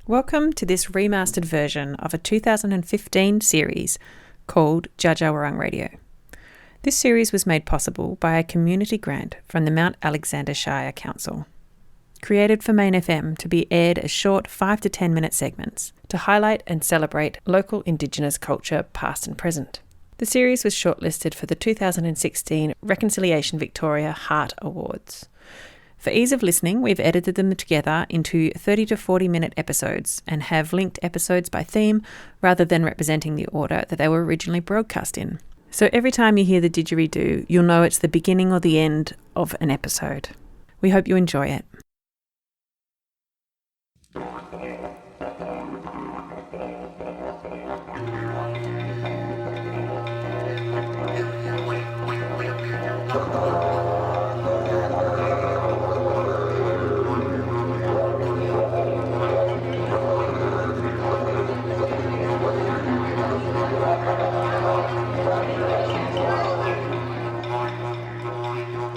Welcome to this remastered version of a 2015 series called Dja Dja Wurrung Radio. This series was made possible by a community grant from the Mount Alexander Shire Council. Created for MAINfm to be aired as short 5 to 10 minute segments to highlight and celebrate local Indigenous culture past and present. The series was shortlisted for the 2016 Reconciliation Victoria Hart Awards. For ease of listening, we've edited them together into 30 to 40 minute episodes and have linked episodes by theme rather than representing the order that they were originally broadcast in. So every time you hear the didgeridoo, you'll know it's the beginning or the end of an episode. We hope you enjoy it.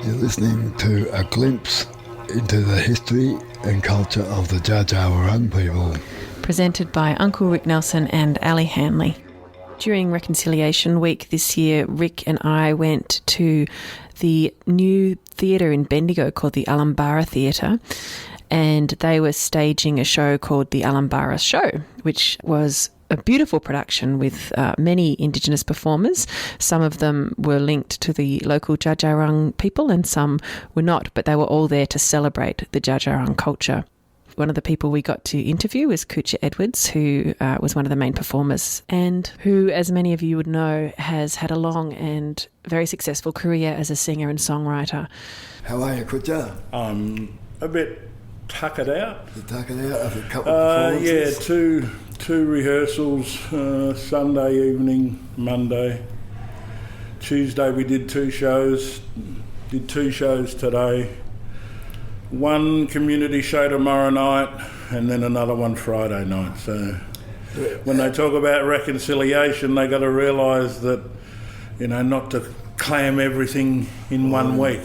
You're listening to a glimpse into the history and culture of the Dja Dja Wurrung people. Presented by Uncle Rick Nelson and Ali Hanley. During Reconciliation Week this year, Rick and I went to the new theatre in Bendigo called the Ulumbarra Theatre, and they were staging a show called the Ulumbarra Show, which was a beautiful production with many Indigenous performers. Some of them were linked to the local Dja Dja Wurrung people and some were not, but they were all there to celebrate the Dja Dja Wurrung culture. One of the people we got to interview was Kucha Edwards, who was one of the main performers and who, as many of you would know, has had a long and very successful career as a singer and songwriter. How are you, Kucha? A bit tuckered out. You tuckered out of a couple of performances? Yeah, two rehearsals, Sunday evening, Monday. Tuesday we did 2 shows, did 2 shows today. One community show tomorrow night and then another one Friday night. So when they talk about reconciliation, they got to realise that, you know, not to clam everything in one week.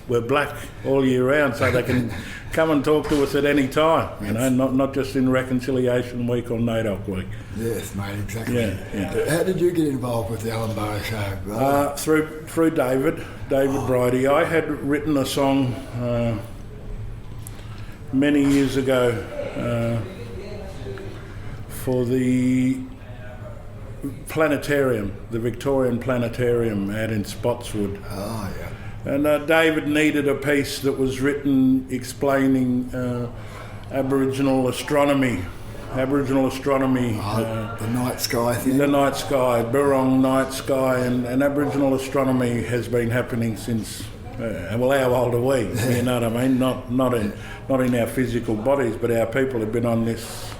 We're black all year round, so they can come and talk to us at any time, you know, not just in Reconciliation Week or NAIDOC Week. Yes, mate, exactly. Yeah. How did you get involved with the Ulumbarra show? Through David Bridie. I had written a song many years ago for the planetarium, the Victorian Planetarium out in Spotswood. Oh, yeah. And David needed a piece that was written explaining Aboriginal astronomy. The night sky thing? The night sky, Burrong night sky, and Aboriginal astronomy has been happening since, how old are we? You know what I mean? Not in our physical bodies, but our people have been on this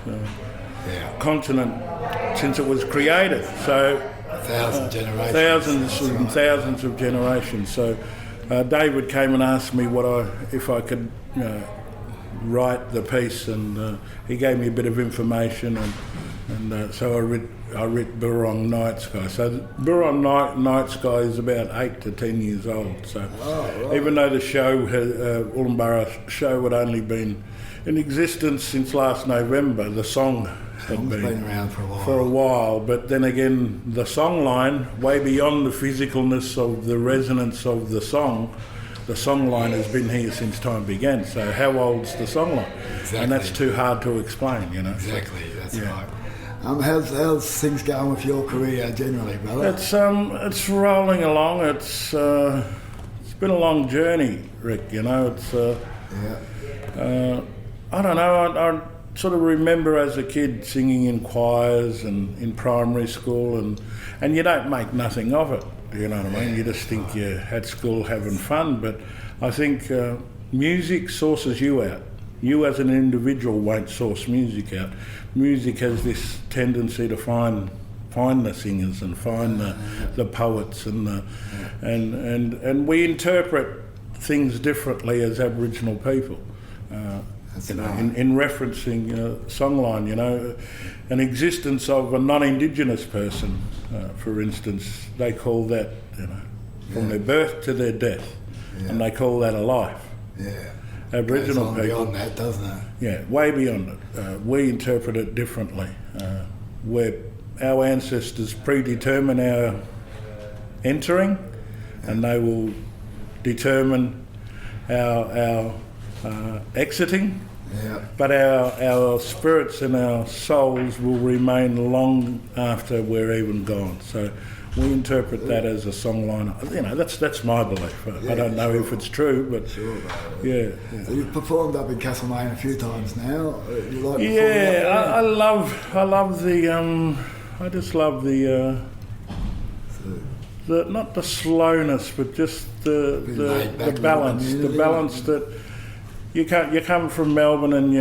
continent since it was created. So thousands and thousands of generations. So David came and asked me if I could write the piece, and he gave me a bit of information, and so I writ Burrong Night Sky. So Burrong Night Sky is about 8 to 10 years old. So even though the show, Ulumbarra show, had only been in existence since last November, the song had been around for a while. But then again, the song line, way beyond the physicalness of the resonance of the song line has been here since time began. So how old's the song line? Exactly. And that's too hard to explain, you know. Exactly, that's right. How's things going with your career generally, brother? It's rolling along. It's been a long journey, Rick, you know. I don't know, I sort of remember as a kid singing in choirs and in primary school, and you don't make nothing of it, you know what I mean? You just think you're at school having fun, but I think music sources you out. You as an individual won't source music out. Music has this tendency to find the singers and find the poets and we interpret things differently as Aboriginal people. In referencing songline, you know, an existence of a non-Indigenous person, for instance, they call that, you know, from their birth to their death, and they call that a life. Yeah. Aboriginal people. Beyond that, doesn't it? Yeah, way beyond it. We interpret it differently. Where our ancestors predetermine our entering, and they will determine our exiting. Yeah. But our spirits and our souls will remain long after we're even gone. So we interpret that as a songliner. You know, that's my belief. I don't know if it's true, but sure, yeah. So you've performed up in Castlemaine a few times now. You like I love the. I just love the not the slowness, but just the balance. The balance that you come from Melbourne and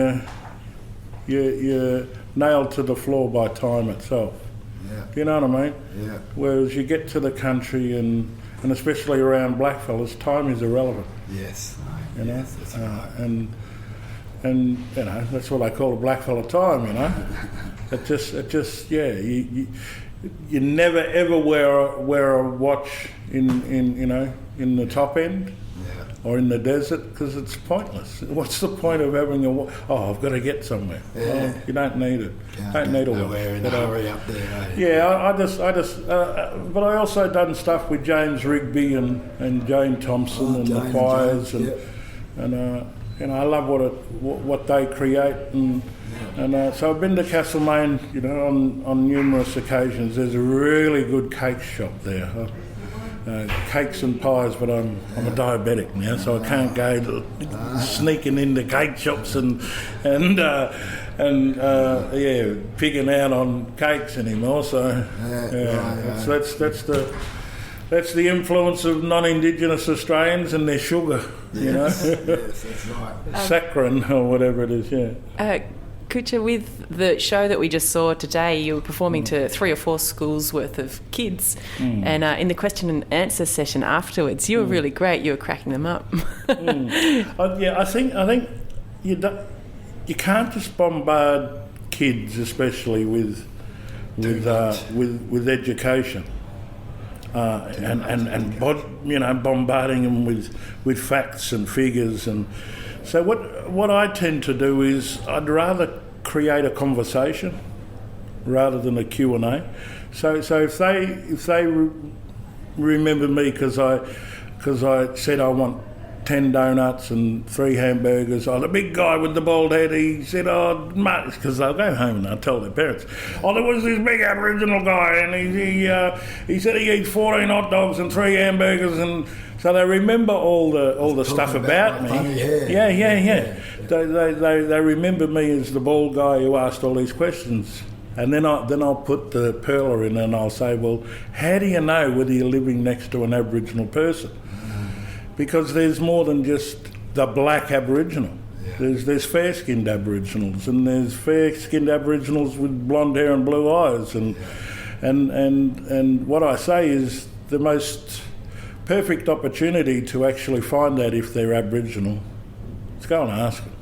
you're nailed to the floor by time itself. Yeah. Do you know what I mean? Yeah. Whereas you get to the country and especially around blackfellas, time is irrelevant. Yes. You know, yes, that's right. and you know that's what I call a blackfella time. You know, it just you never ever wear a watch in the top end. Or in the desert, because it's pointless. What's the point of having I've got to get somewhere. Yeah. Well, you don't need it. Don't need a watch. Nowhere in a hurry up there. Eh? Yeah, but I also done stuff with James Rigby and Jane Thompson and the choirs and I love what they create and so I've been to Castlemaine, on numerous occasions. There's a really good cake shop there. Cakes and pies, but I'm a diabetic now, so I can't go sneaking into cake shops and pigging out on cakes anymore. So that's the influence of non-Indigenous Australians and their sugar, Yes, that's right. Saccharin or whatever it is. Yeah. Kucha, with the show that we just saw today, you were performing to 3 or 4 schools worth of kids, and in the question and answer session afterwards, you were really great. You were cracking them up. I think you can't just bombard kids, especially with education, and bombarding them with facts and figures and. So what I tend to do is I'd rather create a conversation rather than a Q&A. So if they remember me because I said I want 10 donuts and 3 hamburgers. The big guy with the bald head, he said, mate, because they'll go home and they'll tell their parents, there was this big Aboriginal guy and he said he eats 14 hot dogs and 3 hamburgers, and so they remember all the stuff about me. Yeah. They remember me as the bald guy who asked all these questions. And then I'll put the perler in and I'll say, well, how do you know whether you're living next to an Aboriginal person? Because there's more than just the black Aboriginal. Yeah. There's fair-skinned Aboriginals and there's fair-skinned Aboriginals with blonde hair and blue eyes. And what I say is the most perfect opportunity to actually find out if they're Aboriginal is go and ask them.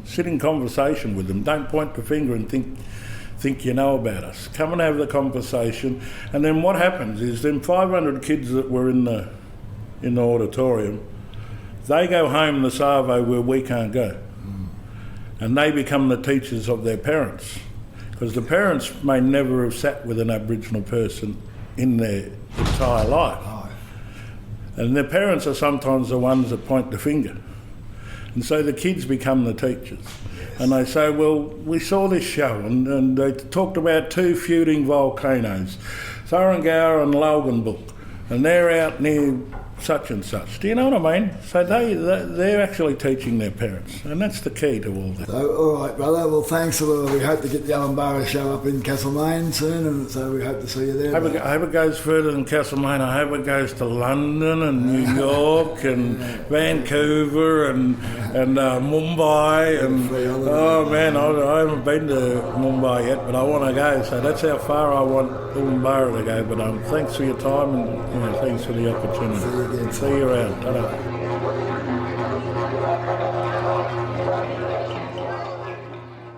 Sit in conversation with them. Don't point the finger and think you know about us. Come and have the conversation. And then what happens is them 500 kids that were in the auditorium, they go home the Savo where we can't go. And they become the teachers of their parents. Because the parents may never have sat with an Aboriginal person in their entire life. And their parents are sometimes the ones that point the finger. And so the kids become the teachers. Yes. And they say, well, we saw this show and they talked about 2 feuding volcanoes, Thurungower and Loganbook, and they're out near such and such. Do you know what I mean? So they're actually teaching their parents, and that's the key to all that. So, all right, brother. Well, thanks a lot. We hope to get the Ulumbarra show up in Castlemaine soon, and so we hope to see you there. I hope it goes further than Castlemaine. I hope it goes to London and New York and Vancouver and Mumbai and I haven't been to Mumbai yet, but I want to go. So that's how far I want Ulumbarra to go. But thanks for your time and thanks for the opportunity. See you around. Ta-da.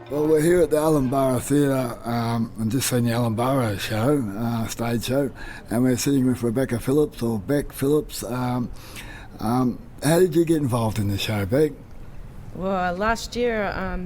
Well, we're here at the Ulumbarra Theatre and just seen the Ulumbarra show, stage show, and we're sitting with Rebecca Phillips, or Beck Phillips. How did you get involved in the show, Beck? Well, last year, I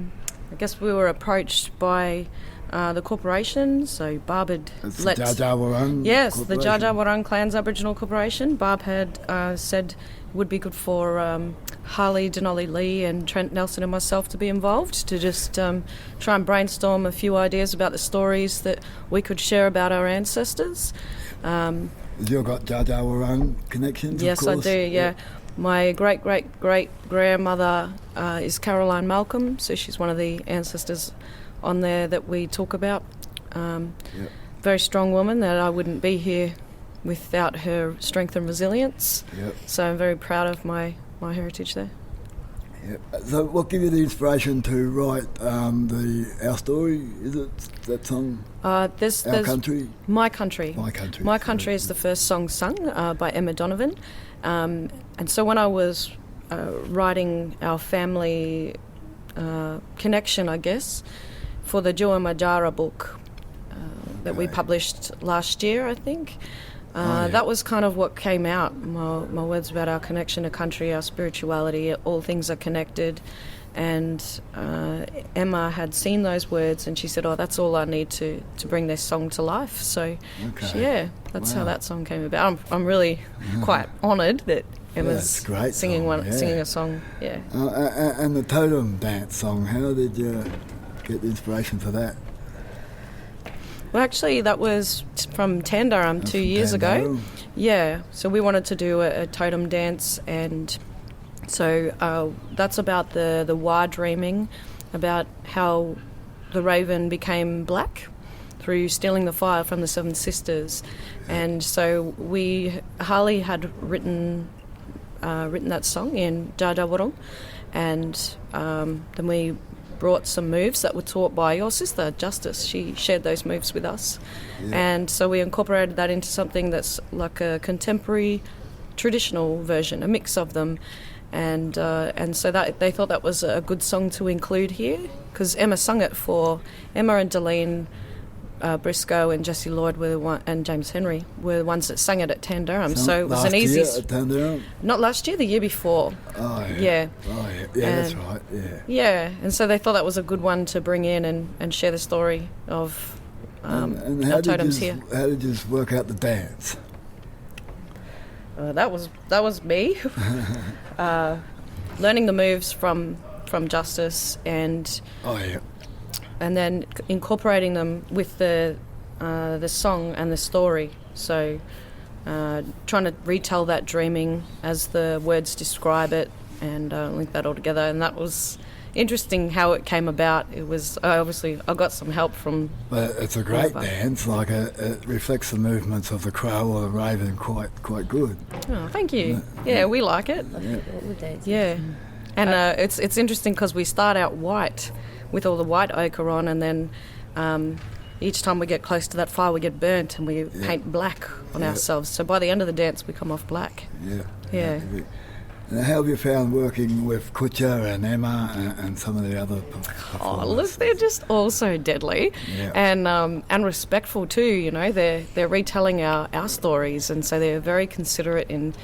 guess we were approached by the corporation. So Barb had Dja Dja Wurrung. Yes, the Dja Dja Wurrung Clans Aboriginal Corporation. Barb had said it would be good for Harley, Denali Lee and Trent Nelson and myself to be involved, to just try and brainstorm a few ideas about the stories that we could share about our ancestors. You've got Dja Dja Wurrung connections, yes, of course. I do, yeah. My great-great-great-grandmother is Caroline Malcolm, so she's one of the ancestors on there that we talk about. Very strong woman that I wouldn't be here without her strength and resilience. So I'm very proud of my heritage there. So what gave you the inspiration to write Our Story? Is it that song? There's Country? My Country. My Country. My Country is the first song sung by Emma Donovan. And so when I was writing our family connection, I guess, for the Jua Majara book that we published last year, I think, that was kind of what came out, my words about our connection to country, our spirituality, all things are connected. And Emma had seen those words and she said, that's all I need to bring this song to life. So, that's how that song came about. I'm really quite honoured that Emma's singing a song. And the totem dance song, how did you get the inspiration for that? Well, actually, that was from Tandarum 2 years ago. Yeah, so we wanted to do a totem dance, and so that's about the Wa dreaming, about how the raven became black through stealing the fire from the Seven Sisters. And so Harley had written that song in Dja Dja Wurrung, and then we brought some moves that were taught by your sister, Justice. She shared those moves with us. And so we incorporated that into something that's like a contemporary traditional version, a mix of them. And so that they thought that was a good song to include here, because Emma sung it for Emma and Deline Briscoe and Jessie Lloyd and James Henry were the ones that sang it at Tandarum. So it was an easy. Last year at Tandarum? Not last year, the year before. Oh yeah. That's right. Yeah. And so they thought that was a good one to bring in and share the story of and our totems here. How did you work out the dance? That was me. Learning the moves from Justice and then incorporating them with the song and the story. So trying to retell that dreaming as the words describe it and link that all together. And that was interesting how it came about. It was obviously I got some help from. But it's a great dance. Like it reflects the movements of the crow or the raven quite good. Oh, thank you. Yeah, we like it. Yeah, and it's interesting because we start out white with all the white ochre on, and then each time we get close to that fire, we get burnt and we paint black on ourselves. So by the end of the dance, we come off black. Yeah. And how have you found working with Kutcha and Emma and some of the other performers? Oh, look, they're just all so deadly and respectful too. You know, they're retelling our stories, and so they're very considerate in,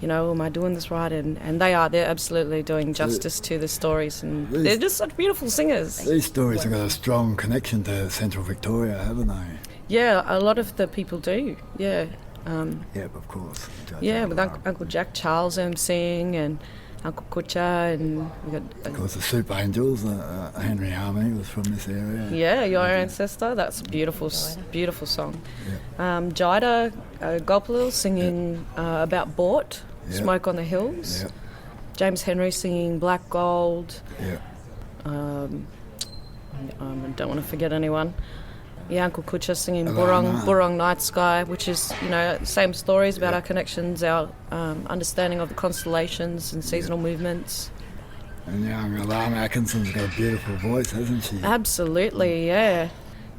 you know, am I doing this right? And they're absolutely doing justice to the stories, and they're just such beautiful singers. These stories have got a strong connection to Central Victoria, haven't they? Yeah, a lot of the people do. Yeah. Of course. With Uncle Jack Charles emceeing and Uncle Kutcha, and we got of course the Soup Angels. Henry Harmony was from this area. Yeah, your ancestor. That's a beautiful song. Jida Gopalil singing about Bort, Smoke on the Hills. James Henry singing Black Gold. I don't want to forget anyone. Yeah, Uncle Kutcha singing Burrong Night Sky, which is, you know, same stories about our connections, our understanding of the constellations and seasonal movements. And young Alana Atkinson's got a beautiful voice, hasn't she? Absolutely, yeah.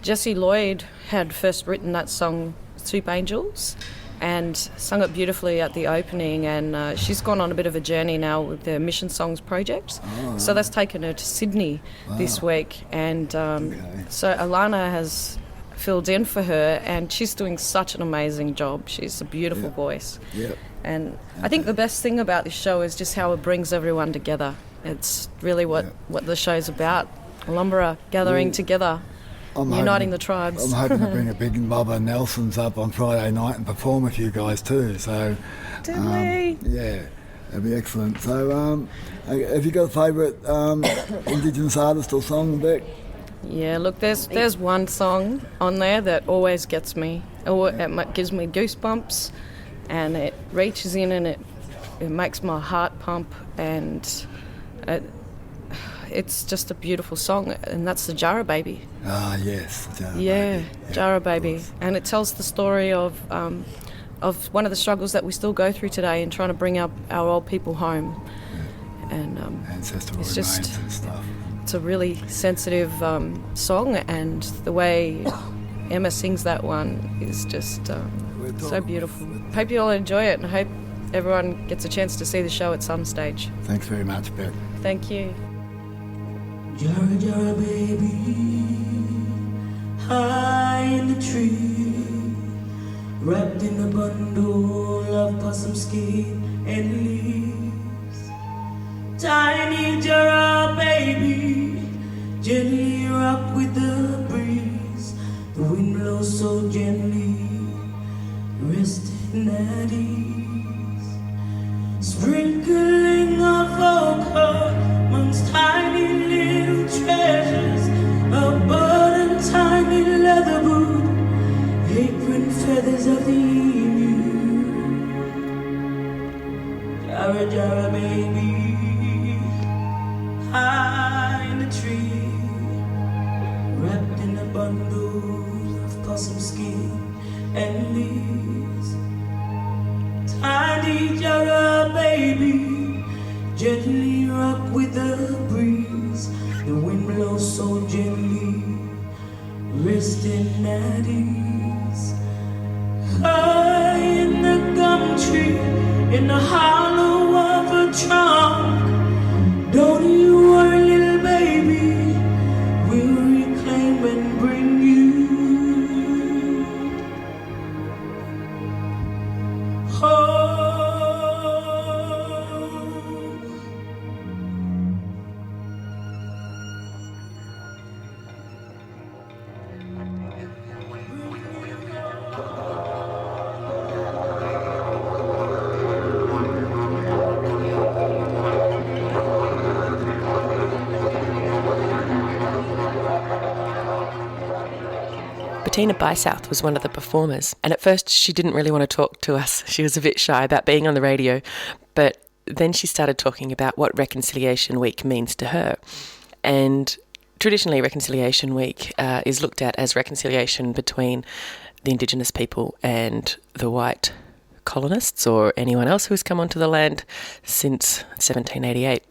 Jessie Lloyd had first written that song, Soup Angels, and sung it beautifully at the opening, and she's gone on a bit of a journey now with the Mission Songs project. So that's taken her to Sydney this week, and so Alana has filled in for her, and she's doing such an amazing job. She's a beautiful voice. And I think the best thing about this show is just how it brings everyone together. It's really what the show's about. Ulumbarra gathering together, uniting the tribes. I'm hoping to bring a big mob of Nelsons up on Friday night and perform with you guys too. So, yeah, that'd be excellent. So, have you got a favourite Indigenous artist or song, Beck? Yeah, look, there's one song on there that always gets me. It gives me goosebumps, and it reaches in and it makes my heart pump, and it's just a beautiful song, and that's the Jarrah Baby. Ah, yes, Jarrah Baby. Yeah, Jarrah Baby, and it tells the story of one of the struggles that we still go through today in trying to bring our old people home, and ancestral it's remains just and stuff. It's a really sensitive song, and the way Emma sings that one is just so beautiful. Hope you all enjoy it, and I hope everyone gets a chance to see the show at some stage. Thanks very much, Beck. Thank you. Jarrah, Jarrah, baby, high in the tree, wrapped in a bundle of possum skin and leaves. Tiny Jarrah, baby, gently rock with the breeze. The wind blows so gently, resting at ease. Sprinkling of ochre amongst tiny little treasures, a bud and tiny leather boot, apron feathers of the emu. Jarrah, Jarrah, baby, high in the tree, wrapped in a bundle of possum skin and leaves. Tiny Jarrah, baby, gently rock with the breeze. The wind blows so gently, resting at ease. High in the gum tree, in the hollow of a trunk. Don't you worry, little baby, we'll reclaim and bring you home. Bettina Bysouth was one of the performers, and at first she didn't really want to talk to us. She was a bit shy about being on the radio, but then she started talking about what Reconciliation Week means to her. And traditionally Reconciliation Week is looked at as reconciliation between the Indigenous people and the white colonists or anyone else who's come onto the land since 1788.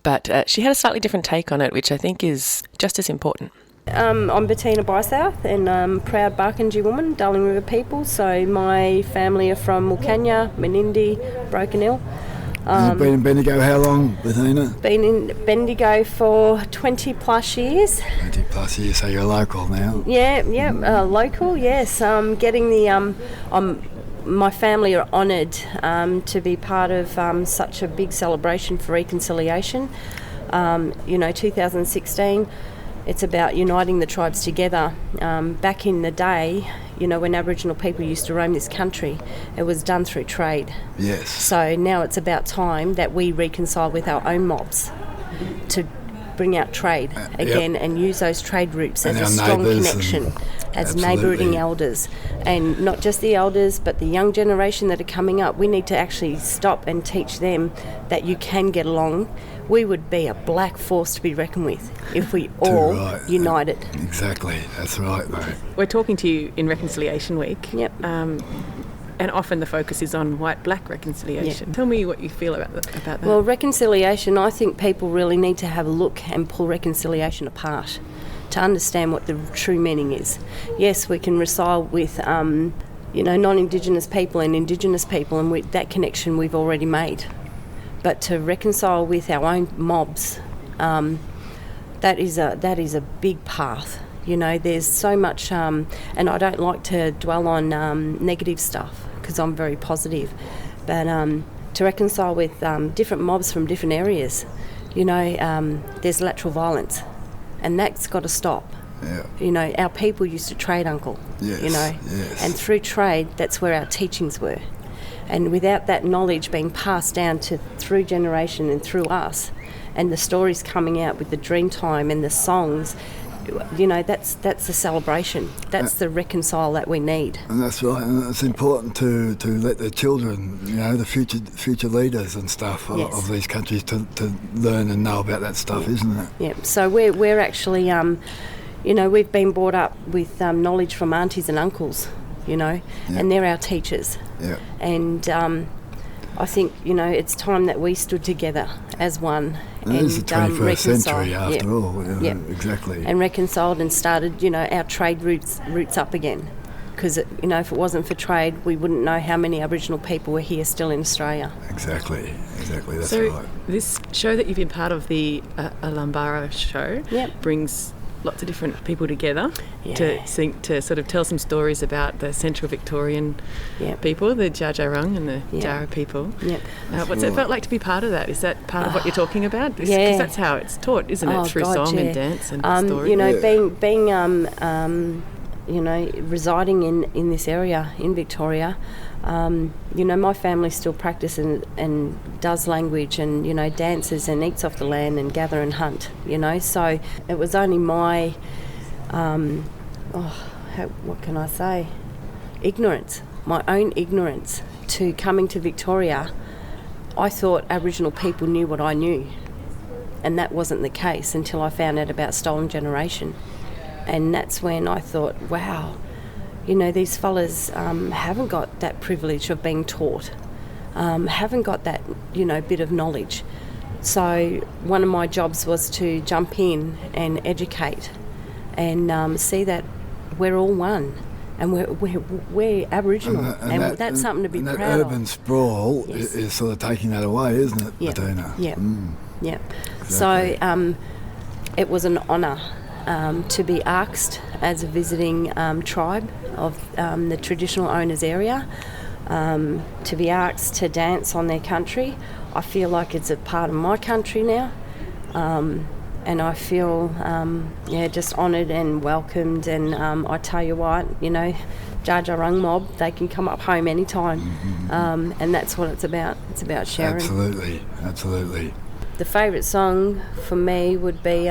But she had a slightly different take on it, which I think is just as important. I'm Bettina Bysouth, and I'm proud Barkindji woman, Darling River people. So my family are from Mulcanya, Menindee, Broken Hill. You've been in Bendigo how long, Bettina? Been in Bendigo for 20 plus years. 20 plus years, so you're local now? Yeah, local, yes. Getting the... my family are honoured to be part of such a big celebration for reconciliation. 2016... It's about uniting the tribes together. Back in the day, when Aboriginal people used to roam this country, it was done through trade. Yes. So now it's about time that we reconcile with our own mobs to bring out trade again and use those trade routes as a strong connection, as neighbouring elders. And not just the elders, but the young generation that are coming up. We need to actually stop and teach them that you can get along. We would be a black force to be reckoned with if we all united. Exactly, that's right, mate. We're talking to you in Reconciliation Week. Yep. And often the focus is on white-black reconciliation. Yep. Tell me what you feel about that. Well, reconciliation, I think people really need to have a look and pull reconciliation apart to understand what the true meaning is. Yes, we can reconcile with non-Indigenous people and Indigenous people, and that connection we've already made. But to reconcile with our own mobs, that is a big path. There's so much, and I don't like to dwell on negative stuff because I'm very positive. But to reconcile with different mobs from different areas, there's lateral violence, and that's got to stop. Yeah. Our people used to trade, Uncle. Yes, yes. And through trade, that's where our teachings were. And without that knowledge being passed down through generation and through us, and the stories coming out with the dream time and the songs, that's the celebration. That's the reconcile that we need. And that's right. And it's important to let the children, the future leaders and stuff of these countries to learn and know about that stuff, isn't it? Yeah. So we're actually, we've been brought up with knowledge from aunties and uncles, and they're our teachers. Yeah. And I think, it's time that we stood together as one. And it is the 21st century reconciled. after all. Exactly. And reconciled and started, our trade routes up again. Because, if it wasn't for trade, we wouldn't know how many Aboriginal people were here still in Australia. Exactly, that's so right. This show that you've been part of, the Ulumbarra show, brings lots of different people together to sort of tell some stories about the Central Victorian people, the Dja Dja Wurrung and the Jarrah people. Yep. What's it felt like to be part of that? Is that part of what you're talking about? Because that's how it's taught, isn't it? Through song and dance and story. Being residing in this area in Victoria, my family still practices and does language and, dances and eats off the land and gather and hunt, So it was only my, what can I say? Ignorance, my own ignorance to coming to Victoria. I thought Aboriginal people knew what I knew, and that wasn't the case until I found out about stolen generation. And that's when I thought, wow, these fellas haven't got that privilege of being taught, haven't got that, bit of knowledge. So one of my jobs was to jump in and educate and see that we're all one and we're Aboriginal, and that's something to be proud of. And that urban sprawl is sort of taking that away, isn't it, Bettina? Yeah, yeah. Exactly. So it was an honour to be asked as a visiting tribe of the traditional owners area, to be asked to dance on their country. I feel like it's a part of my country now, and I feel just honoured and welcomed. And I tell you what, Dja Dja Wurrung mob, they can come up home anytime, and that's what it's about. It's about sharing. Absolutely. The favourite song for me would be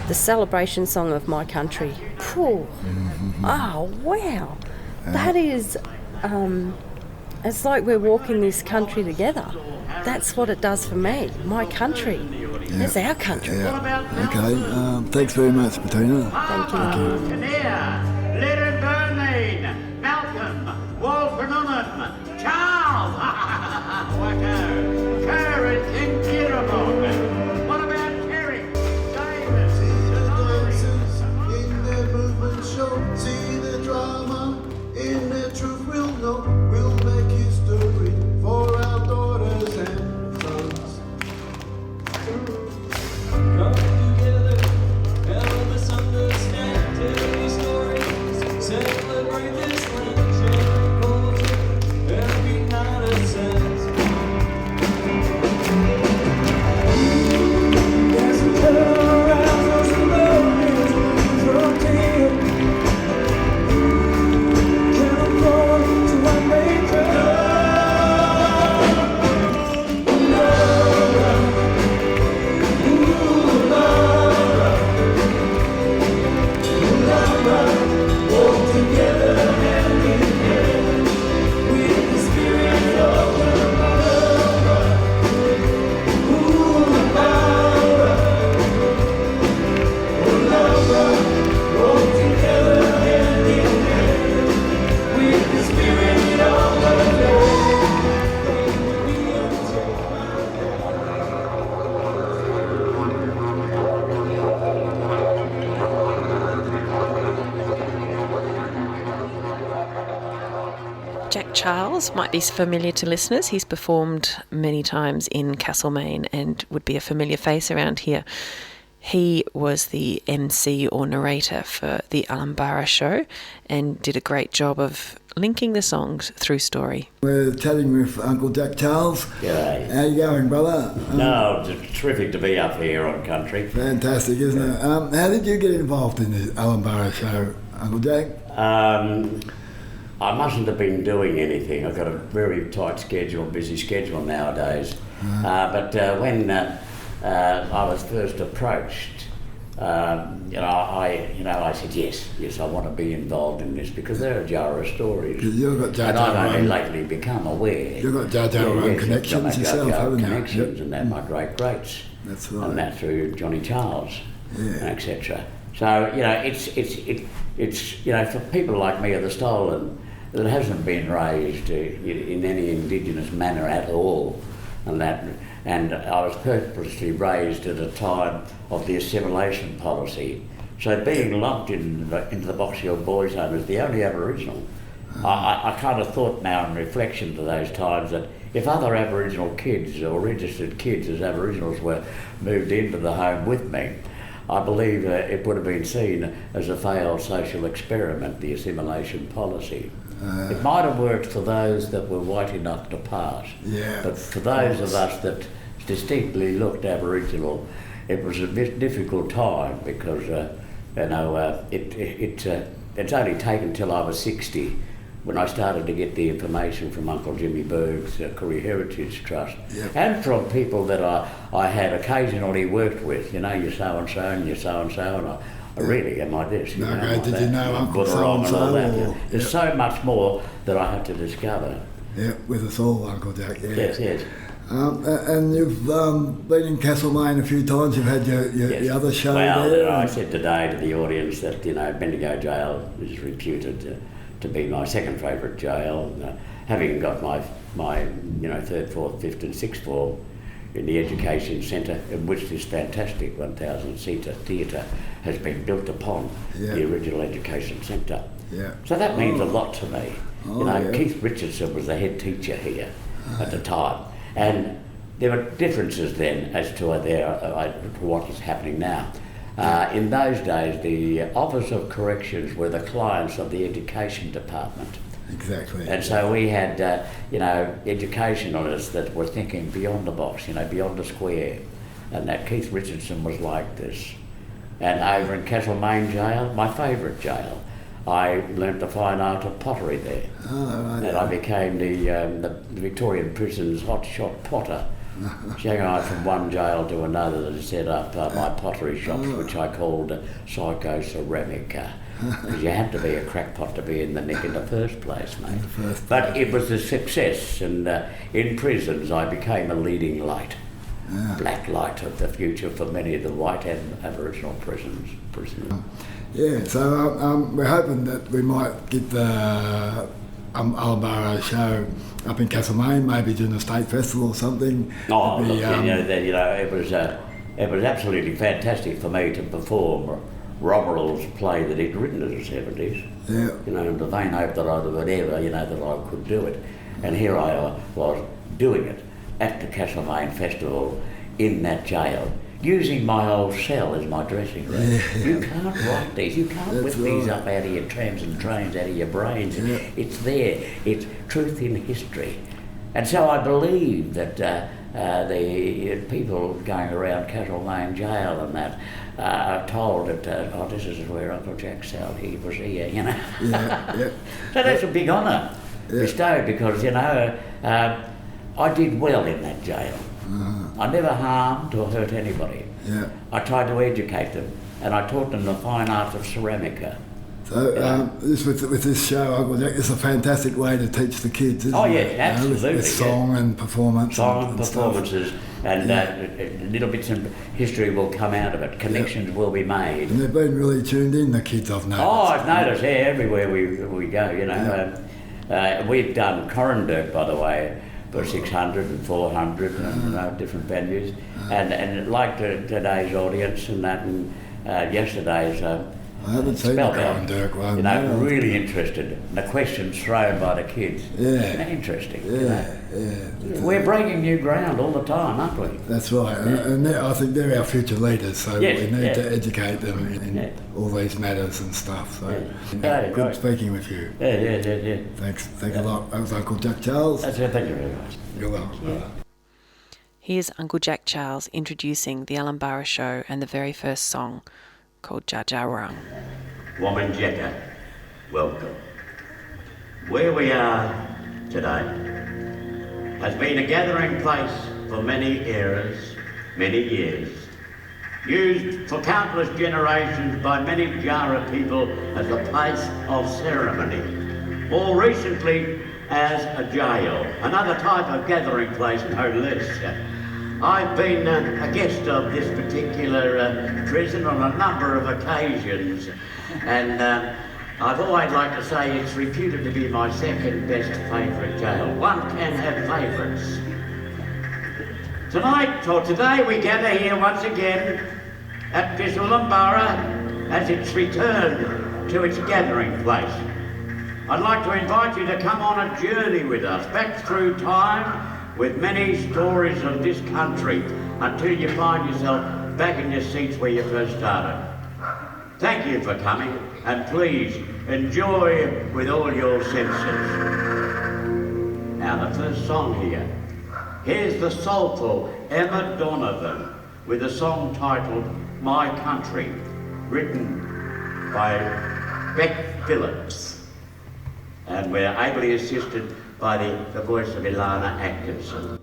the celebration song of my country. Oh, wow. That is, it's like we're walking this country together. That's what it does for me, my country. That's our country. Yeah. Okay, thanks very much, Bettina. Thank you. Little Bernard, Malcolm, Wolfernunum, Charles, Wacko, Courage, Incurable. What about Terry, David, in their movement show, see the drama, in their truth we'll know, we'll make history for our daughters and sons. Come together, help us understand, tell these stories, celebrate this land, share culture, every night a sense. There's a turn around, there's a love is from here. Can I go to my maker? Walk together hand in hand with the spirit of the love. Walk together hand in hand with the spirit of the Lord. Jack Charles might be familiar to listeners. He's performed many times in Castlemaine and would be a familiar face around here. He was the MC or narrator for the Ulumbarra show and did a great job of linking the songs through story. We're chatting with Uncle Jack Charles. G'day. How you going, brother? No, it's terrific to be up here on country. Fantastic, isn't it? How did you get involved in the Ulumbarra show, Uncle Jack? I mustn't have been doing anything. I've got a very tight schedule, busy schedule nowadays. But when I was first approached, I said yes, I want to be involved in this because there are Jar stories. You've got Dja Dja and I've only Wurrung. lately become aware. You've got Dja Dja Wurrung connections yourself, haven't you? Connections, and they're my greats. That's right. And that through Johnny Charles, etc. So it's for people like me of the stolen that hasn't been raised in any Indigenous manner at all, and I was purposely raised at a time of the assimilation policy. So being lumped into the Box Hill Boys' Home as the only Aboriginal, I kind of thought now in reflection to those times that if other Aboriginal kids or registered kids as Aboriginals were moved into the home with me, I believe it would have been seen as a failed social experiment, the assimilation policy. It might have worked for those that were white enough to pass, but for those of us that distinctly looked Aboriginal, it was a difficult time because it's only taken till I was 60 when I started to get the information from Uncle Jimmy Berg's Koori Heritage Trust, and from people that I had occasionally worked with. You're so and so and you're so and so, and I really am like this. Did you know Uncle so and so? There's so much more that I had to discover. Yeah, with us all, Uncle Jack. Yeah. Yes. And you've been in Castlemaine a few times. You've had your other show there. I said today to the audience that Bendigo Jail is reputed to be my second favourite jail. Having got my third, fourth, fifth, and sixth form in the education centre, in which this fantastic 1,000-seater theatre has been built upon the original education centre. Yeah. So that means a lot to me. Keith Richardson was the head teacher here at the time. And there were differences then as to what is happening now. In those days, the Office of Corrections were the clients of the Education Department. Exactly. And so we had, educationalists that were thinking beyond the box, beyond the square. And that Keith Richardson was like this. And over in Castlemaine Jail, my favourite jail, I learnt the fine art of pottery there. And I became the Victorian prison's hotshot potter. Going on from one jail to another to set up my pottery shops, which I called Psycho-Ceramica. Because you had to be a crackpot to be in the nick in the first place, mate. But it was a success, and in prisons I became a leading light. Black light of the future for many of the white and Aboriginal prisoners. Yeah, so we're hoping that we might get the Ulumbarra show up in Castlemaine, maybe during a state festival or something. It was absolutely fantastic for me to perform Romerill's play that he'd written in the 70s. Yeah. In the vain hope that I would ever, that I could do it. And here I was doing it at the Castlemaine Festival in that jail, using my old cell as my dressing room. You can't write these, you can't whip these up out of your trams and trains, out of your brains. It's there, it's truth in history. And so I believe that the people going around Castlemaine Jail and that are told that, this is where Uncle Jack Sal, he was here, So that's a big honour bestowed because, I did well in that jail. I never harmed or hurt anybody. I tried to educate them, and I taught them the fine art of ceramica. So with this show, Uncle Jack, it's a fantastic way to teach the kids, isn't it? Absolutely. With song and performance. Song and performances, and little bits of history will come out of it. Connections will be made. And they've been really tuned in, the kids, I've noticed. I've noticed, everywhere we go, we've done Coranderk, by the way, for 600 and 400 and different venues, and like today's audience and that, and yesterday's I haven't seen the Colin Dirk one. You know, really interested. And the questions thrown by the kids. Yeah. Interesting. Yeah, We're breaking new ground all the time, aren't we? That's right. And I think they're our future leaders, so we need to educate them in all these matters and stuff. So good speaking with you. Yeah. Thanks a lot. That was Uncle Jack Charles. That's it. Thank you very much. You're welcome. Here's Uncle Jack Charles introducing the Ulumbarra show and the very first song, called Dja Dja Wurrung. Woman Jetta, welcome. Where we are today has been a gathering place for many eras, many years, used for countless generations by many Jara people as a place of ceremony, more recently as a jail, another type of gathering place, no less. I've been a guest of this particular prison on a number of occasions, and I've always liked to say it's reputed to be my second best favourite jail. One can have favourites. Tonight, or today, we gather here once again at this Ulumbarra as it's returned to its gathering place. I'd like to invite you to come on a journey with us back through time with many stories of this country until you find yourself back in your seats where you first started. Thank you for coming, and please enjoy with all your senses. Now the first song here. Here's the soulful Emma Donovan with a song titled My Country, written by Beck Phillips. And we're ably assisted by the voice of Ilana Atkinson.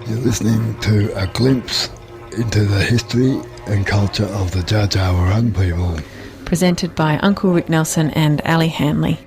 You're listening to a glimpse into the history and culture of the Dja Dja Wurrung people. Presented by Uncle Rick Nelson and Ali Hanley.